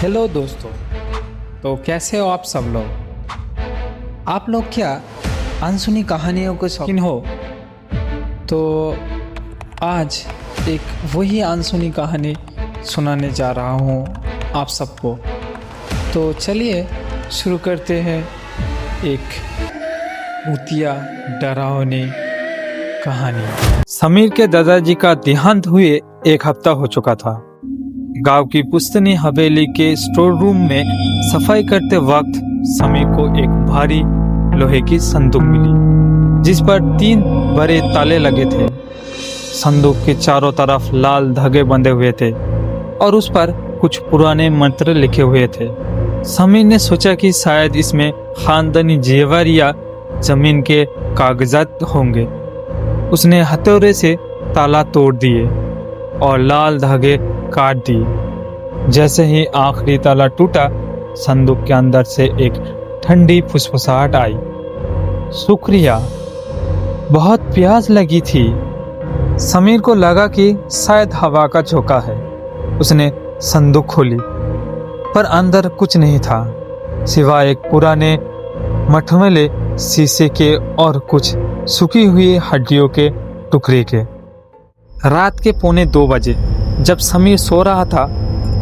Hello दोस्तों, तो कैसे हो आप सब लोग। आप लोग क्या अनसुनी कहानियों के शौकीन हो? तो आज एक वही अनसुनी कहानी सुनाने जा रहा हूँ आप सबको। तो चलिए शुरू करते हैं एक भूतिया डरावनी कहानी। समीर के दादाजी का देहांत हुए एक हफ्ता हो चुका था। गांव की पुश्तैनी हवेली के स्टोर रूम में सफाई करते वक्त समीर को एक भारी लोहे की संदूक मिली, जिस पर 3 बड़े ताले लगे थे। संदूक के चारों तरफ लाल धागे बंधे हुए थे और उस पर कुछ पुराने मंत्र लिखे हुए थे। समीर ने सोचा कि शायद इसमें खानदानी जेवर या जमीन के कागजात होंगे। उसने हथौड़े से ताला तोड़ दिए और लाल धागे काट दिए। जैसे ही आखिरी ताला टूटा, संदूक के अंदर से एक ठंडी फुसफुसाहट आई। शुक्रिया, बहुत प्यास लगी थी। समीर को लगा कि शायद हवा का झोंका है। उसने संदूक खोली, पर अंदर कुछ नहीं था सिवाय एक पुराने मटमैले शीशे के और कुछ सूखी हुई हड्डियों के टुकड़े के। रात के 1:45 बजे जब समीर सो रहा था,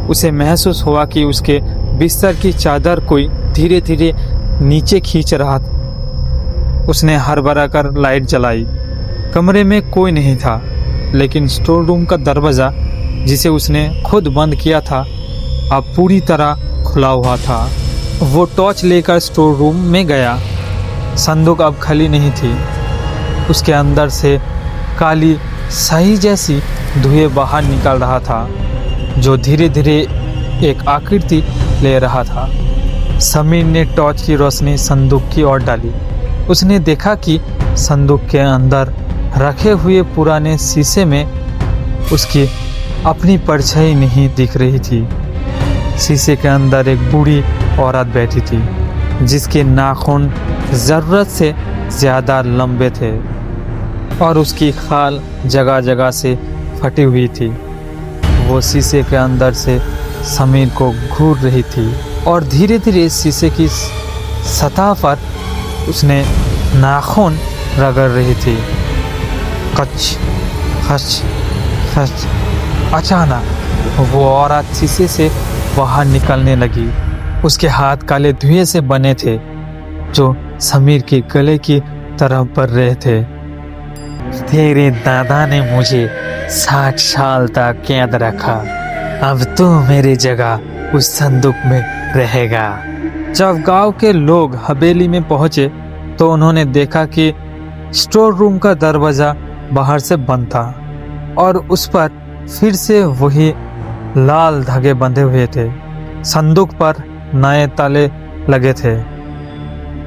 उसे महसूस हुआ कि उसके बिस्तर की चादर कोई धीरे धीरे नीचे खींच रहा था। उसने हड़बड़ा कर लाइट जलाई। कमरे में कोई नहीं था, लेकिन स्टोर रूम का दरवाज़ा, जिसे उसने खुद बंद किया था, अब पूरी तरह खुला हुआ था। वो टॉर्च लेकर स्टोर रूम में गया। संदूक अब खाली नहीं थी। उसके अंदर से काली स्याही जैसी धुएं बाहर निकल रहा था, जो धीरे धीरे एक आकृति ले रहा था। समीर ने टॉर्च की रोशनी संदूक की ओर डाली। उसने देखा कि संदूक के अंदर रखे हुए पुराने शीशे में उसकी अपनी परछाई नहीं दिख रही थी। शीशे के अंदर एक बूढ़ी औरत बैठी थी, जिसके नाखून ज़रूरत से ज़्यादा लंबे थे और उसकी खाल जगह जगह से फटी हुई थी। वो शीशे के अंदर से समीर को घूर रही थी और धीरे धीरे शीशे की सतह पर उसने नाखून रगड़ रही थी। कच खच खच। अचानक वो औरत शीशे से बाहर निकलने लगी। उसके हाथ काले धुएं से बने थे, जो समीर के गले की तरफ बढ़ रहे थे। तेरे दादा ने मुझे 60 साल तक कैद रखा, अब तू मेरी जगह उस संदूक में रहेगा। जब गांव के लोग हवेली में पहुंचे तो उन्होंने देखा कि स्टोर रूम का दरवाज़ा बाहर से बंद था और उस पर फिर से वही लाल धागे बंधे हुए थे। संदूक पर नए ताले लगे थे।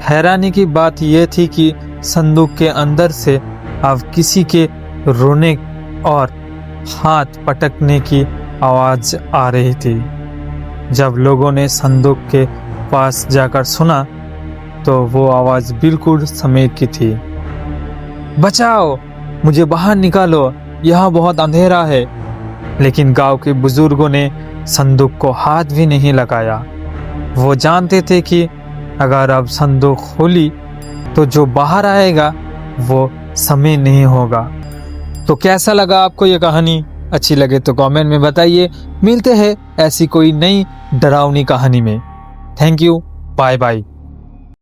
हैरानी की बात यह थी कि संदूक के अंदर से अब किसी के रोने और हाथ पटकने की आवाज़ आ रही थी। जब लोगों ने संदूक के पास जाकर सुना तो वो आवाज़ बिल्कुल समीर की थी। बचाओ, मुझे बाहर निकालो, यहाँ बहुत अंधेरा है। लेकिन गांव के बुजुर्गों ने संदूक को हाथ भी नहीं लगाया। वो जानते थे कि अगर अब संदूक खोली तो जो बाहर आएगा वो समीर नहीं होगा। तो कैसा लगा आपको ये कहानी? अच्छी लगे तो कमेंट में बताइए। मिलते हैं ऐसी कोई नई डरावनी कहानी में। Thank you, bye bye.